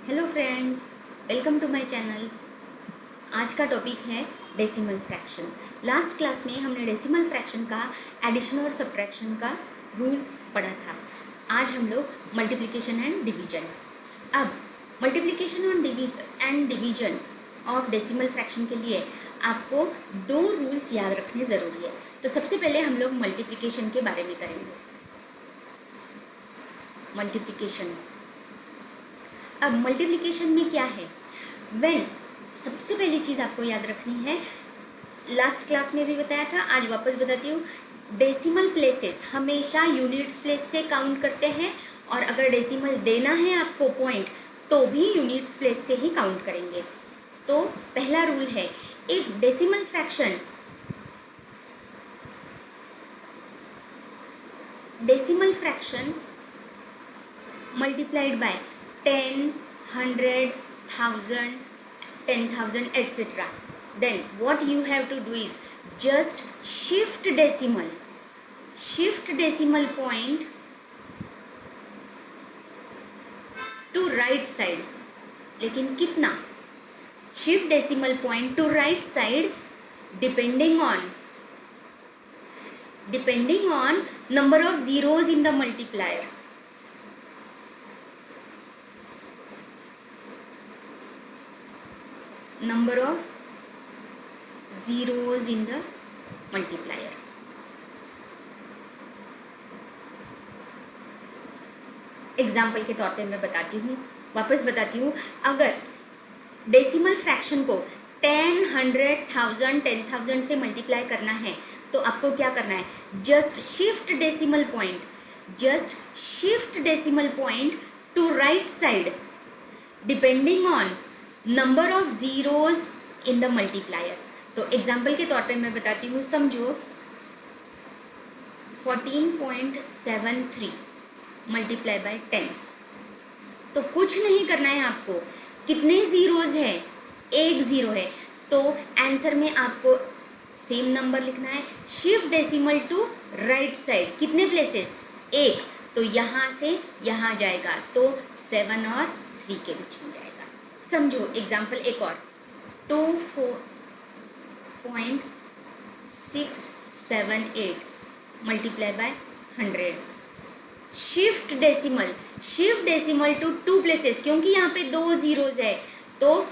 Hello friends, welcome to my channel. आज का topic है डेसिमल फ्रैक्शन। लास्ट क्लास में हमने डेसिमल फ्रैक्शन का एडिशन और सब्ट्रैक्शन का रूल्स पढ़ा था। आज हम लोग मल्टीप्लिकेशन एंड डिवीजन। अब multiplication and division of decimal fraction के लिए आपको दो रूल्स याद रखने ज़रूरी है। तो सबसे पहले हम लोग मल्टीप्लिकेशन के बारे में करेंगे। मल्टीप्लिकेशन, अब मल्टीप्लिकेशन में क्या है? सबसे पहली चीज़ आपको याद रखनी है, लास्ट क्लास में भी बताया था, आज वापस बताती हूँ। डेसिमल प्लेसेस हमेशा यूनिट्स प्लेस से काउंट करते हैं, और अगर डेसिमल देना है आपको पॉइंट तो भी यूनिट्स प्लेस से ही काउंट करेंगे। तो पहला रूल है, if decimal fraction multiplied by 10, 100, 1000, 10,000 etc., then what you have to do is just shift decimal point to right side. लेकिन कितना? shift decimal point to right side depending on number of zeros in the multiplier. Number of zeros in the multiplier. Example के तौर पे मैं वापस बताती हूँ। अगर डेसिमल फ्रैक्शन को 10, 100, 1000, 10,000 से मल्टीप्लाई करना है तो आपको क्या करना है? Just shift decimal point two right side depending on number of zeros in the multiplier. तो एग्जाम्पल के तौर पे मैं बताती हूँ, समझो 14.73 मल्टीप्लाई बाय 10। तो कुछ नहीं करना है आपको। कितने ज़ीरोज़ है? एक ज़ीरो है, तो आंसर में आपको सेम नंबर लिखना है। Shift decimal to right side, कितने प्लेसेस? एक, तो यहाँ से यहाँ जाएगा, तो 7 और 3 के बीच में जाएगा। समझो एग्जाम्पल एक और, 24.678 multiply by 100। Shift decimal to 2 places, क्योंकि यहाँ पे 2 ज़ीरोज़ है, तो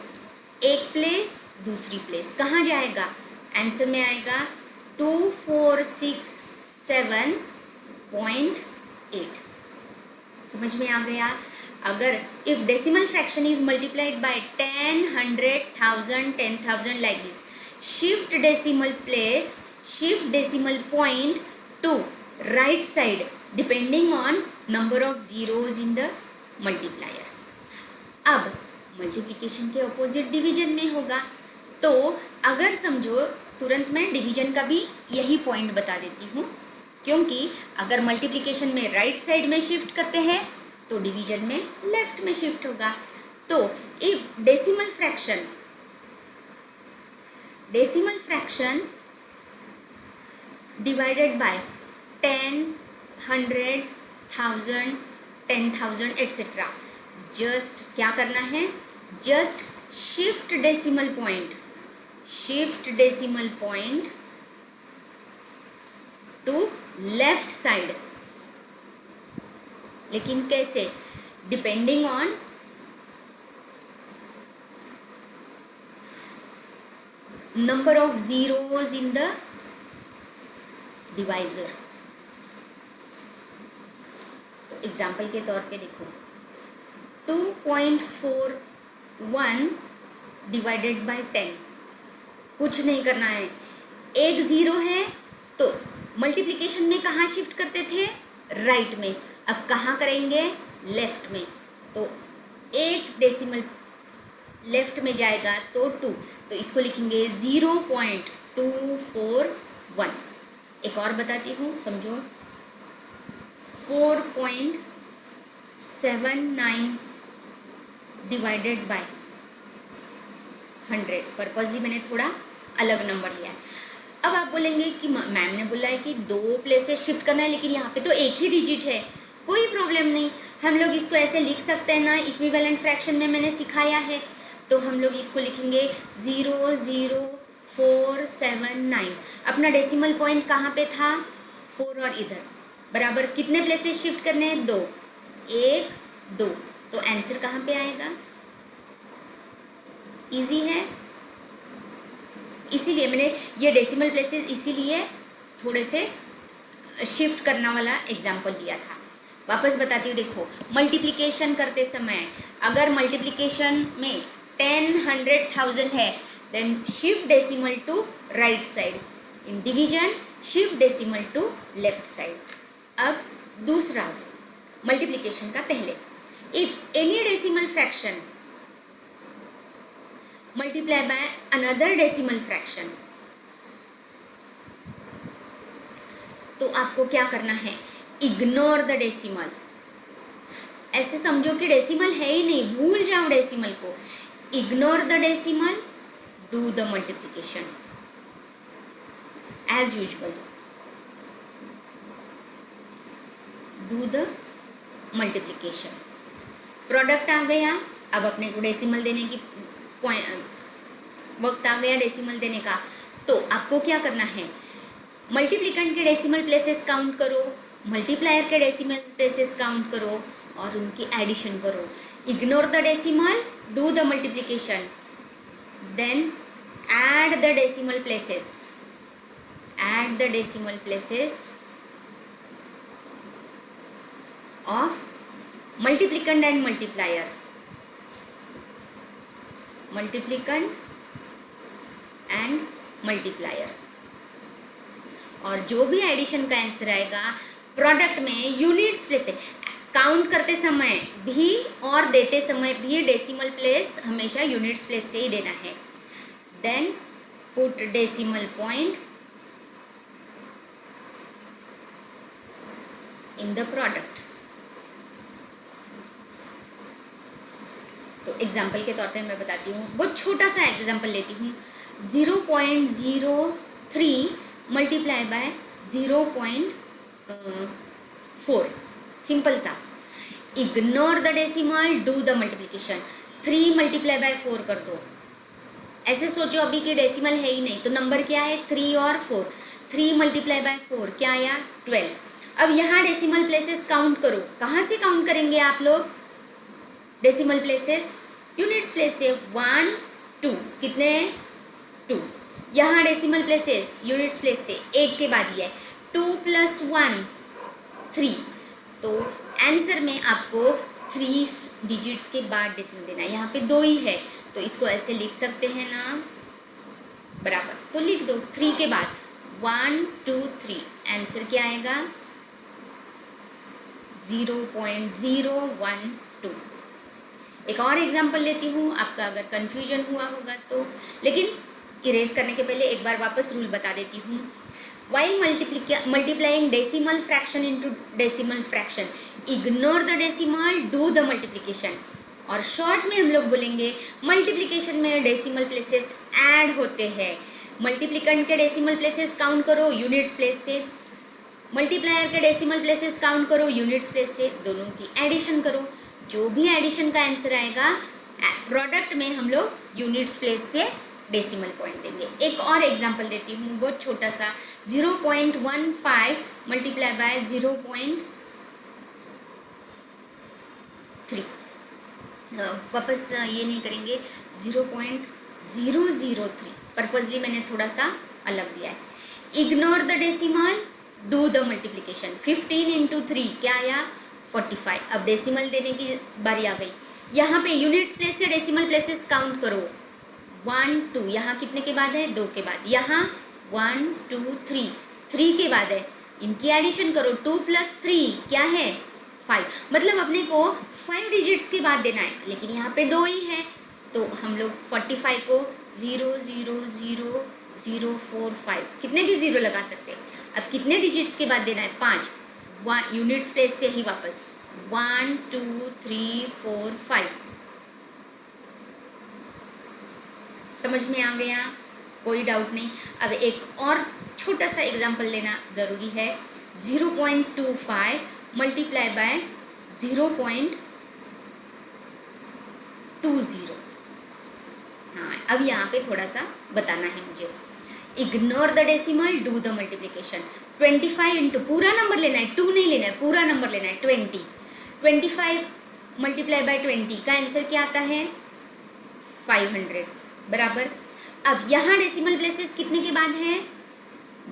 एक प्लेस दूसरी प्लेस कहाँ जाएगा? आंसर में आएगा 2467.8। समझ में आ गया? अगर if decimal fraction is multiplied by 10, 100, 1000, 10,000 like this, shift decimal point two right side depending on number of zeros in the multiplier. अब मल्टीप्लिकेशन के अपोजिट डिवीजन में होगा, तो अगर समझो, तुरंत मैं डिवीजन का भी यही पॉइंट बता देती हूँ, क्योंकि अगर मल्टीप्लिकेशन में राइट साइड में शिफ्ट करते हैं तो डिवीजन में लेफ्ट में शिफ्ट होगा। तो if decimal fraction divided bye 10, 100, 1000, 10,000 etc., just क्या करना है? Just shift decimal point two left side. लेकिन कैसे? Depending on number of zeros in the divisor. तो एग्जाम्पल के तौर पे देखो, 2.41 डिवाइडेड बाय 10, कुछ नहीं करना है। एक ज़ीरो है, तो मल्टीप्लिकेशन में कहाँ शिफ्ट करते थे? राइट में। अब कहाँ करेंगे? लेफ्ट में। तो एक डेसिमल लेफ्ट में जाएगा तो 2, तो इसको लिखेंगे 0.241। एक और बताती हूँ, समझो 4.79 डिवाइडेड बाय 100। पर्पसली मैंने थोड़ा अलग नंबर लिया है। अब आप बोलेंगे कि मैम ने बोला है कि 2 प्लेसेस शिफ्ट करना है, लेकिन यहाँ पे तो एक ही डिजिट है। कोई प्रॉब्लम नहीं, हम लोग इसको ऐसे लिख सकते हैं ना, इक्विवेलेंट फ्रैक्शन में मैंने सिखाया है। तो हम लोग इसको लिखेंगे 0.0479। अपना डेसिमल पॉइंट कहाँ पे था? 4 और इधर बराबर कितने प्लेसेस शिफ्ट करने हैं? 2, 1, 2। तो आंसर कहाँ पे आएगा? इजी है, इसीलिए मैंने ये डेसिमल प्लेसेस इसीलिए थोड़े से शिफ्ट करना वाला एग्जाम्पल दिया था। वापस बताती हूँ, देखो मल्टीप्लिकेशन करते समय अगर मल्टीप्लिकेशन में 10, 100,000 है, then shift decimal to right side. In division shift decimal to left side. अब दूसरा मल्टीप्लिकेशन का पहले, if any decimal fraction multiply by another decimal fraction, तो आपको क्या करना है? Ignore the decimal. ऐसे समझो कि डेसिमल है ही नहीं, भूल जाओ डेसिमल को। Ignore the decimal, do the multiplication as usual. Do the multiplication. Product आ गया, अब अपने को डेसिमल देने की वक्त आ गया डेसिमल देने का। तो आपको क्या करना है? मल्टीप्लिकेंट के डेसिमल प्लेसेस काउंट करो, मल्टीप्लायर के डेसिमल प्लेसेस काउंट करो और उनकी एडिशन करो। Ignore the decimal, do the multiplication, then add the decimal places. Add the decimal places of multiplicand and multiplier. Multiplicand and multiplier. और जो भी एडिशन का आंसर आएगा प्रोडक्ट में यूनिट्स प्लेस से काउंट करते समय भी और देते समय भी डेसिमल प्लेस हमेशा यूनिट्स प्लेस से ही देना है। Then put decimal point in the product. तो एग्जाम्पल के तौर पे मैं बताती हूँ, बहुत छोटा सा एग्जाम्पल लेती हूँ। 0.03 मल्टीप्लाई बाय 0.4, सिंपल सा। Ignore the decimal, do the multiplication. 3 multiply by 4 कर दो। ऐसे सोचो अभी कि डेसिमल है ही नहीं, तो नंबर क्या है? 3 और 4। 3 मल्टीप्लाई बाय 4 क्या आया? 12। अब यहाँ डेसिमल प्लेसेस काउंट करो। कहाँ से काउंट करेंगे आप लोग डेसिमल प्लेसेस? यूनिट्स प्लेस से। 1, 2, कितने? 2। यहाँ डेसिमल प्लेसेस यूनिट्स प्लेस से एक के बाद ही है। 2 + 1 3। तो आंसर में आपको 3 डिजिट्स के बाद डेसिमल देना है। यहाँ पे 2 ही है तो इसको ऐसे लिख सकते हैं ना, बराबर। तो लिख दो 3 के बाद 1, 2, 3। आंसर क्या आएगा? 0.012। एक और एग्जांपल लेती हूँ, आपका अगर कन्फ्यूजन हुआ होगा तो, लेकिन इरेज करने के पहले एक बार वापस रूल बता देती हूँ। While multiplying decimal fraction into decimal fraction, ignore the decimal, do the multiplication। और शॉर्ट में हम लोग बोलेंगे मल्टीप्लिकेशन में डेसिमल प्लेसेस ऐड होते हैं। मल्टीप्लिकेंट के डेसिमल प्लेसेस काउंट करो यूनिट्स प्लेस से, मल्टीप्लायर के डेसिमल प्लेसेस काउंट करो यूनिट्स प्लेस से, दोनों की एडिशन करो। जो भी एडिशन का आंसर आएगा प्रोडक्ट में हम लोग यूनिट्स प्लेस से डेसिमल पॉइंट देंगे। एक और एग्जांपल देती हूँ, बहुत छोटा सा। 0.15 मल्टीप्लाई बाय 0.3। वापस ये नहीं करेंगे, 0.003। पर्पजली मैंने थोड़ा सा अलग दिया है। Ignore the decimal, do the multiplication. 15 × 3 क्या आया? 45। अब डेसिमल देने की बारी आ गई। यहाँ पे यूनिट्स प्लेस से डेसिमल प्लेसेस काउंट करो। 1, 2, यहाँ कितने के बाद है? 2 के बाद। यहाँ 1, 2, 3, 3 के बाद है। इनकी एडिशन करो। 2 + 3 क्या है? 5। मतलब अपने को 5 डिजिट्स के बाद देना है, लेकिन यहाँ पे 2 ही है तो हम लोग 45 को 0, 0, 0, 0, 4, 5 कितने भी 0 लगा सकते हैं। अब कितने डिजिट्स के बाद देना है? 5। 1 यूनिट्स प्लेस से ही वापस 1, 2, 3, 4, 5। समझ में आ गया? कोई डाउट नहीं। अब एक और छोटा सा एग्जांपल लेना ज़रूरी है। 0.25 मल्टीप्लाई बाय 0.20। हाँ, अब यहाँ पे थोड़ा सा बताना है मुझे। Ignore the decimal, do the multiplication. 25 into, पूरा नंबर लेना है, 2 नहीं लेना है, पूरा नंबर लेना है, 20। 25 मल्टीप्लाई बाय 20 का आंसर क्या आता है? 500 बराबर। अब यहाँ डेसिमल प्लेसेस कितने के बाद है?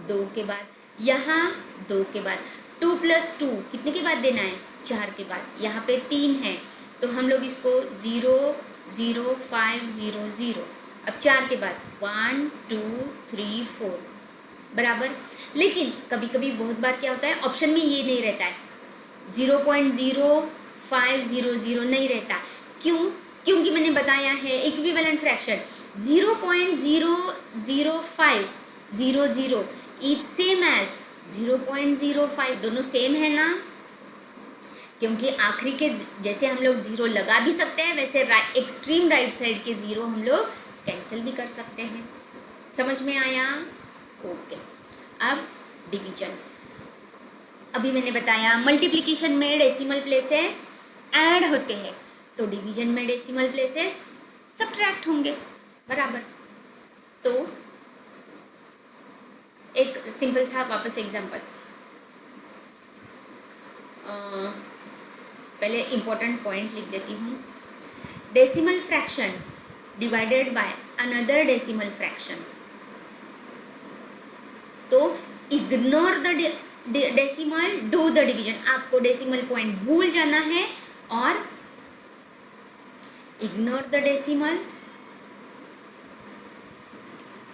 2 के बाद। यहाँ 2 के बाद। 2 + 2 कितने के बाद देना है? 4 के बाद। यहाँ पे 3 है तो हम लोग इसको 0 0 5 0 0। अब 4 के बाद 1 2 3 4 बराबर। लेकिन कभी कभी बहुत बार क्या होता है, ऑप्शन में ये नहीं रहता है, 0.0500 नहीं रहता। क्यों? क्योंकि मैंने बताया है equivalent fraction 0.00500 is same as 0.05, दोनों सेम है ना। क्योंकि आखिरी के जैसे हम लोग 0 लगा भी सकते हैं, वैसे एक्सट्रीम राइट साइड के 0 हम लोग कैंसिल भी कर सकते हैं। समझ में आया? ओके। अब डिवीजन, अभी मैंने बताया मल्टीप्लिकेशन में डेसिमल प्लेसेस ऐड होते हैं, तो डिवीजन में डेसिमल प्लेसेस सब्ट्रैक्ट होंगे बराबर। तो एक सिंपल सा वापस एग्जांपल, पहले इंपॉर्टेंट पॉइंट लिख देती हूँ। Decimal fraction divided by another decimal fraction, तो ignore the decimal, do the division. आपको डेसिमल पॉइंट भूल जाना है और ignore the decimal,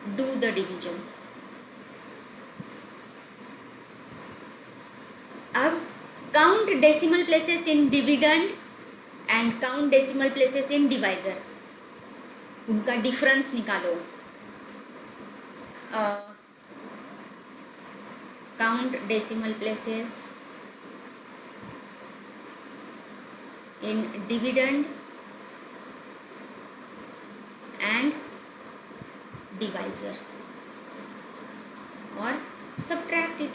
do the division. अब count decimal places in dividend and count decimal places in divisor, उनका difference निकालो। Count decimal places in dividend and divisor और subtract it.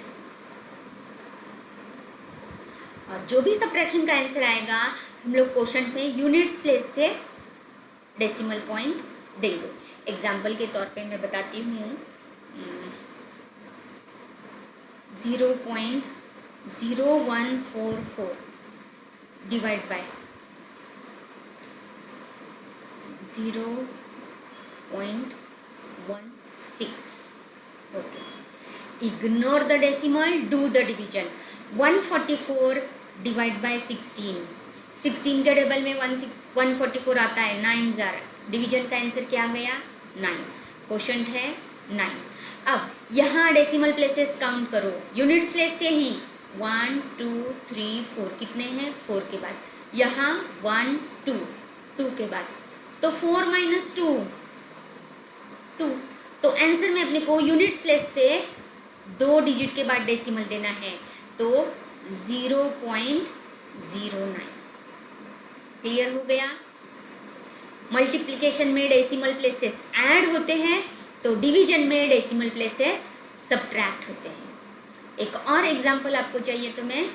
और जो भी सब्ट्रैक्शन का आंसर आएगा हम लोग क्वेश्चन में यूनिट्स प्लेस से डेसिमल पॉइंट देंगे। एग्जाम्पल के तौर पे मैं बताती हूँ, 0.0144 divide by 0.16। Okay, ignore the decimal, do the division. 144 divide by 16, 16 के टेबल में 144 आता है, 9 जार, डिवीजन का आंसर क्या गया? 9। क्वेश्चन है 9। अब यहाँ डेसिमल प्लेसेस काउंट करो यूनिट्स प्लेस से ही, 1 2 3 4 कितने हैं? 4 के बाद। यहाँ 1 2 2 के बाद, तो 4 - 2 2। तो आंसर में अपने को यूनिट्स प्लेस से 2 डिजिट के बाद डेसिमल देना है, तो 0.09। क्लियर हो गया? मल्टीप्लिकेशन में डेसिमल प्लेसेस ऐड होते हैं, तो डिवीजन में डेसिमल प्लेसेस सब्ट्रैक्ट होते हैं। एक और एग्जांपल आपको चाहिए तो मैं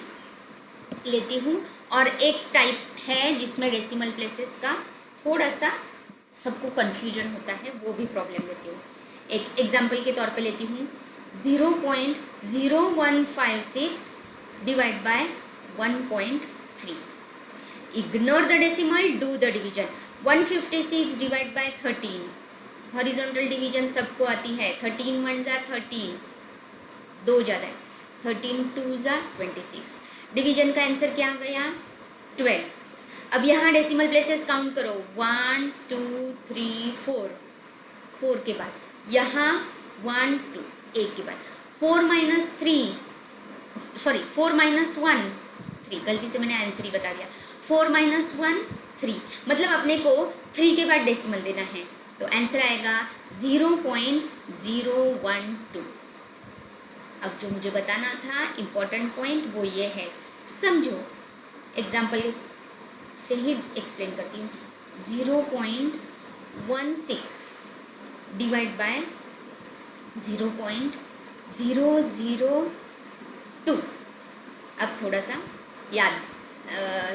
लेती हूँ, और एक टाइप है जिसमें डेसिमल प्लेसेस का थोड़ा सा सबको कन्फ्यूजन होता है, वो भी प्रॉब्लम लेती हूँ। एक एग्जांपल के तौर पे लेती हूँ, 0.0156 divide by 1.3। Ignore the decimal, do the division. 156 divide by 13, horizontal division सबको आती है, 13 1 = 13, 2 ज़्यादा है, 13 2 = 26। डिवीजन का आंसर क्या गया? 12। अब यहाँ डेसिमल प्लेसेस काउंट करो, 1 2 3 4, 4 के बाद यहाँ 1 2 1 के बाद, 4 - 1 3, गलती से मैंने आंसर ही बता दिया। 4 - 1 3, मतलब अपने को 3 के बाद डेसिमल देना है, तो आंसर आएगा 0.012। अब जो मुझे बताना था इम्पोर्टेंट पॉइंट वो ये है, समझो। एग्जाम्पल से ही एक्सप्लेन करती हूँ। 0.16 डिवाइड बाय 0.002। अब थोड़ा सा याद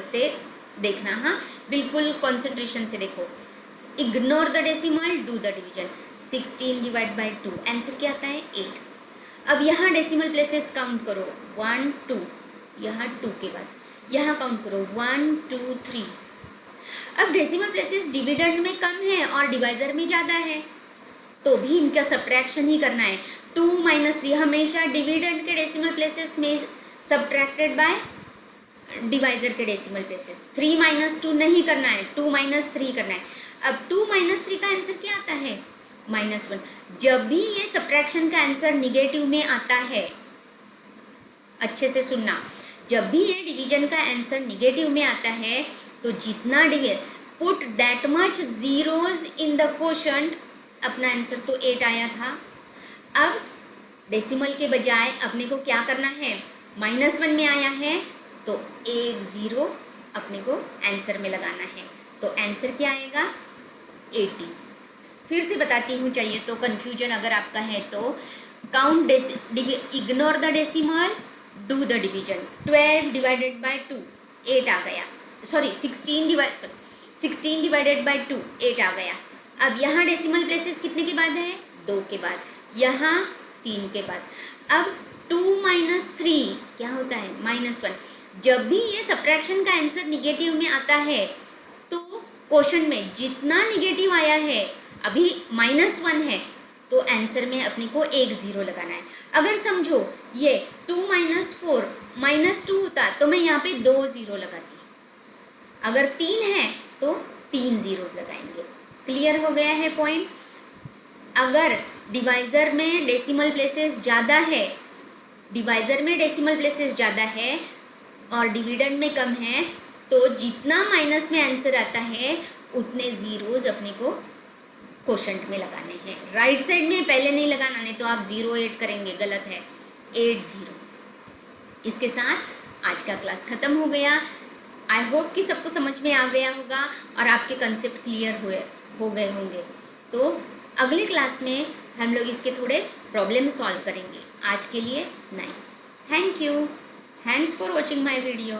से देखना, हाँ बिल्कुल कॉन्सेंट्रेशन से देखो। Ignore the decimal, do the division. 16 divide by 2, answer क्या आता है 8। अब यहाँ डेसिमल प्लेसेस काउंट करो, 1 2, यहाँ 2 के बाद यहाँ काउंट करो 1 2 3। अब डेसिमल प्लेसेस डिविडेंड में कम है और डिवाइजर में ज़्यादा है, तो भी इनका सब्ट्रैक्शन ही करना है। 2 - 3 हमेशा डिविडेंड के डेसिमल प्लेसेस में सब्ट्रैक्टेड बाय डिवाइजर के डेसिमल प्लेसेस। 3 - 2 नहीं करना है, 2 - 3 करना है। अब 2 - 3 का आंसर क्या आता है -1। जब भी ये सब्ट्रैक्शन का आंसर निगेटिव में आता है, अच्छे से सुनना, जब भी ये डिवीजन का आंसर निगेटिव में आता है तो जितना put that much zeros in the quotient. अपना आंसर तो 8 आया था, अब डेसिमल के बजाय अपने को क्या करना है, -1 में आया है तो एक ज़ीरो अपने को आंसर में लगाना है, तो आंसर क्या आएगा 80। फिर से बताती हूँ, चाहिए तो कन्फ्यूजन अगर आपका है तो। Count ignore the decimal, do the division. 12 divided by 2 8 आ गया, सॉरी 16 डिवाइडेड बाई 2 8 आ गया। अब यहाँ डेसिमल प्लेसेस कितने के बाद है, 2 के बाद, यहाँ 3 के बाद। अब 2 - 3 क्या होता है -1। जब भी ये सब्ट्रैक्शन का आंसर निगेटिव में आता है तो क्वेश्चन में जितना निगेटिव आया है, अभी -1 है तो आंसर में अपने को एक ज़ीरो लगाना है। अगर समझो ये 2 - 4 -2 होता तो मैं यहाँ पे 2 ज़ीरो लगाती, अगर 3 है तो 3 ज़ीरोज़ लगाएंगे। क्लियर हो गया है पॉइंट। अगर डिवाइज़र में डेसिमल प्लेसेस ज़्यादा है, डिवाइज़र में डेसिमल प्लेसेस ज़्यादा है और डिविडेंड में कम है, तो जितना माइनस में आंसर आता है उतने ज़ीरोज़ अपने को क्वोशंट में लगाने हैं। राइट साइड में पहले नहीं लगाना, नहीं तो आप 0 8 करेंगे, गलत है, 8 0। इसके साथ आज का क्लास ख़त्म हो गया। आई होप कि सबको समझ में आ गया होगा और आपके कंसेप्ट क्लियर हो गए होंगे। तो अगले क्लास में हम लोग इसके थोड़े प्रॉब्लम सॉल्व करेंगे। आज के लिए नहीं। Thank you, thanks for watching my video.